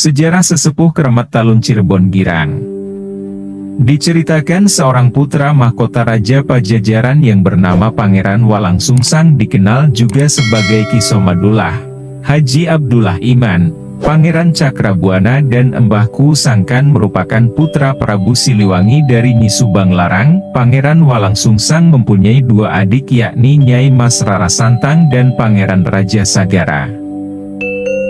Sejarah sesepuh Keramat Talun Cirebon Girang. Diceritakan seorang putra mahkota Raja Pajajaran yang bernama Pangeran Walangsungsang, dikenal juga sebagai Ki Somadullah, Haji Abdullah Iman, Pangeran Cakrabuana dan Embahku Sangkan, merupakan putra Prabu Siliwangi dari Nyi Subang Larang. Pangeran Walangsungsang mempunyai dua adik, yakni Nyai Mas Rara Santang dan Pangeran Raja Sagara.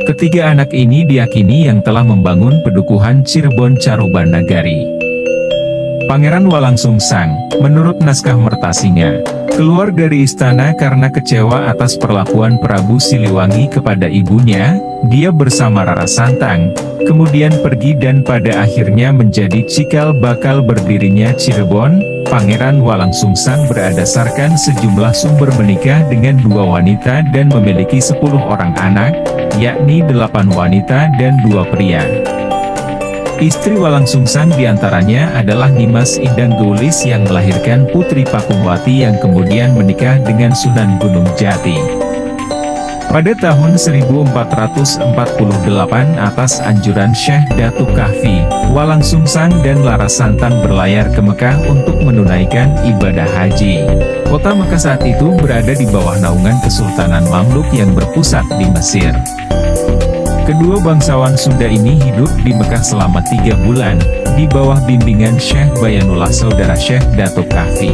Ketiga anak ini diyakini yang telah membangun Pedukuhan Cirebon Carubanagari. Pangeran Walangsungsang, menurut naskah Mertasinga, keluar dari istana karena kecewa atas perlakuan Prabu Siliwangi kepada ibunya. Dia bersama Rara Santang, kemudian pergi dan pada akhirnya menjadi cikal bakal berdirinya Cirebon. Pangeran Walangsungsang berdasarkan sejumlah sumber menikah dengan dua wanita dan memiliki 10 orang anak, yakni 8 wanita dan 2 pria. Istri Walangsungsang diantaranya adalah Nimas Indang Geulis yang melahirkan Putri Pakungwati yang kemudian menikah dengan Sunan Gunung Jati. Pada tahun 1448 atas anjuran Syekh Datuk Kahfi, Walangsungsang dan Rara Santang berlayar ke Mekah untuk menunaikan ibadah haji. Kota Mekah saat itu berada di bawah naungan Kesultanan Mamluk yang berpusat di Mesir. Kedua bangsawan Sunda ini hidup di Mekah selama 3 bulan, di bawah bimbingan Syekh Bayanullah saudara Syekh Datuk Kahfi.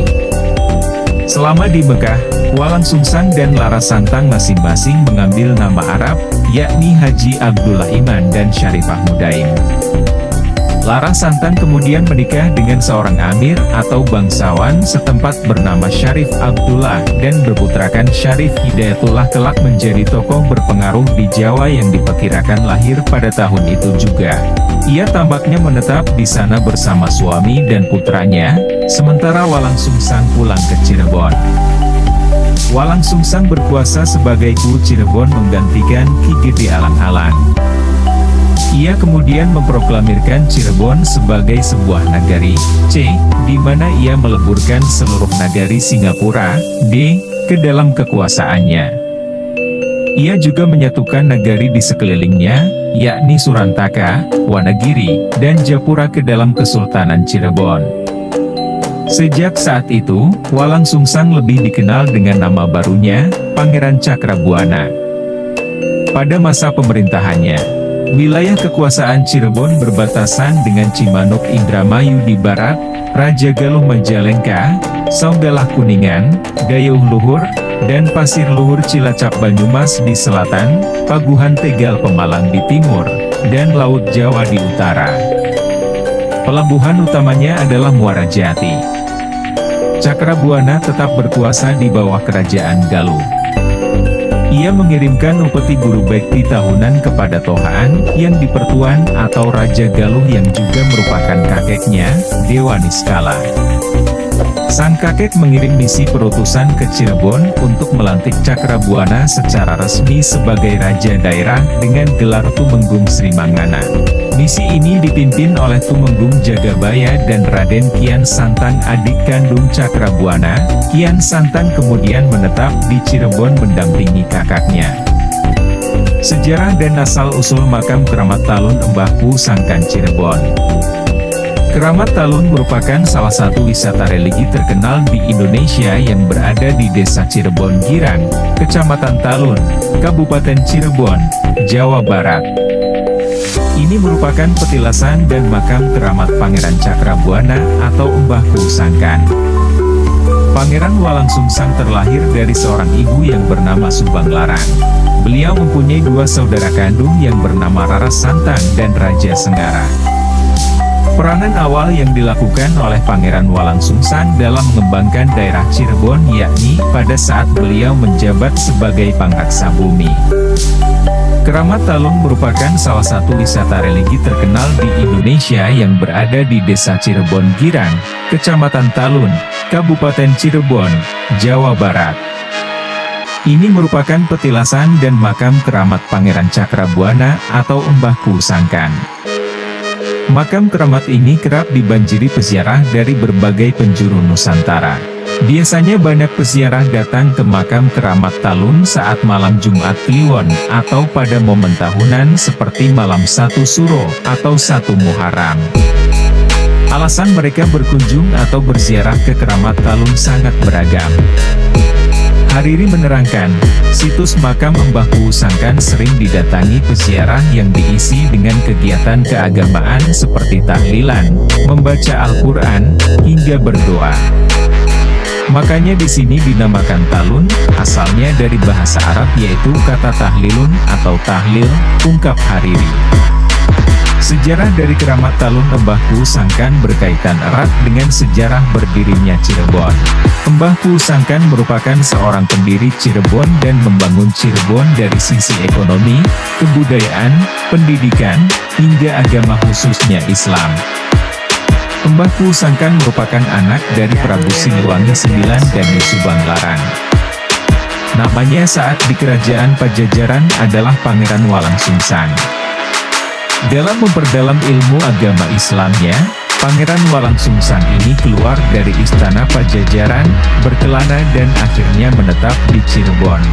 Selama di Mekah, Walangsungsang dan Rara Santang masing-masing mengambil nama Arab, yakni Haji Abdullah Iman dan Syarifah Mudaim. Rara Santang kemudian menikah dengan seorang amir atau bangsawan setempat bernama Syarif Abdullah dan berputrakan Syarif Hidayatullah, kelak menjadi tokoh berpengaruh di Jawa yang diperkirakan lahir pada tahun itu juga. Ia tampaknya menetap di sana bersama suami dan putranya, sementara Walangsungsang pulang ke Cirebon. Walangsungsang berkuasa sebagai Ku Cirebon menggantikan Ki Gede Alang-Alang. Ia kemudian memproklamirkan Cirebon sebagai sebuah nagari, C, di mana ia meleburkan seluruh nagari Singapura, D, ke dalam kekuasaannya. Ia juga menyatukan nagari di sekelilingnya, yakni Surantaka, Wanagiri, dan Japura ke dalam Kesultanan Cirebon. Sejak saat itu, Walangsungsang lebih dikenal dengan nama barunya, Pangeran Cakrabuana. Pada masa pemerintahannya, wilayah kekuasaan Cirebon berbatasan dengan Cimanuk Indramayu di barat, Raja Galuh Majalengka, Saunggalah Kuningan, Gayuh Luhur, dan Pasir Luhur Cilacap Banyumas di selatan, Paguhan Tegal Pemalang di timur, dan Laut Jawa di utara. Pelabuhan utamanya adalah Muara Jati. Cakrabuana tetap berkuasa di bawah kerajaan Galuh. Ia mengirimkan upeti buru bekti tahunan kepada Tohaan, yang dipertuan atau Raja Galuh yang juga merupakan kakeknya, Dewa Niskala. Sang kakek mengirim misi perutusan ke Cirebon untuk melantik Cakrabuana secara resmi sebagai Raja Daerah dengan gelar Tumenggung Sri Mangana. Misi ini dipimpin oleh Tumenggung Jagabaya dan Raden Kian Santang, adik kandung Cakrabuana. Kian Santang kemudian menetap di Cirebon mendampingi kakaknya. Sejarah dan asal-usul makam Keramat Talun Embahku Sangkan Cirebon. Keramat Talun merupakan salah satu wisata religi terkenal di Indonesia yang berada di Desa Cirebon Girang, Kecamatan Talun, Kabupaten Cirebon, Jawa Barat. Ini merupakan petilasan dan makam keramat Pangeran Cakrabuana atau Embahku Sangkan. Pangeran Walangsungsang terlahir dari seorang ibu yang bernama Subang Larang. Beliau mempunyai 2 saudara kandung yang bernama Rara Santang dan Raja Senggara. Peranan awal yang dilakukan oleh Pangeran Walangsungsang dalam mengembangkan daerah Cirebon yakni pada saat beliau menjabat sebagai Pangraksa Bumi. Keramat Talun merupakan salah satu wisata religi terkenal di Indonesia yang berada di Desa Cirebon Girang, Kecamatan Talun, Kabupaten Cirebon, Jawa Barat. Ini merupakan petilasan dan makam keramat Pangeran Cakrabuana atau Embahku Sangkan. Makam keramat ini kerap dibanjiri peziarah dari berbagai penjuru Nusantara. Biasanya banyak peziarah datang ke makam Keramat Talun saat malam Jumat Kliwon, atau pada momen tahunan seperti malam 1 Suro, atau 1 Muharram. Alasan mereka berkunjung atau berziarah ke Keramat Talun sangat beragam. Hariri menerangkan, situs makam Mbah Kuusangkan sering didatangi peziarah yang diisi dengan kegiatan keagamaan seperti tahlilan, membaca Al-Quran, hingga berdoa. Makanya di sini dinamakan Talun, asalnya dari bahasa Arab yaitu kata tahlilun atau tahlil, ungkap Hariri. Sejarah dari Keramat Talun Mbah Kuusangkan berkaitan erat dengan sejarah berdirinya Cirebon. Mbah Kuusangkan merupakan seorang pendiri Cirebon dan membangun Cirebon dari sisi ekonomi, kebudayaan, pendidikan, hingga agama khususnya Islam. Mbah Kuusangkan merupakan anak dari Prabu Siliwangi IX dan Subang Larang. Namanya saat di Kerajaan Pajajaran adalah Pangeran Walangsungsang. Dalam memperdalam ilmu agama Islamnya, Pangeran Walangsungsang ini keluar dari istana Pajajaran, berkelana dan akhirnya menetap di Cirebon.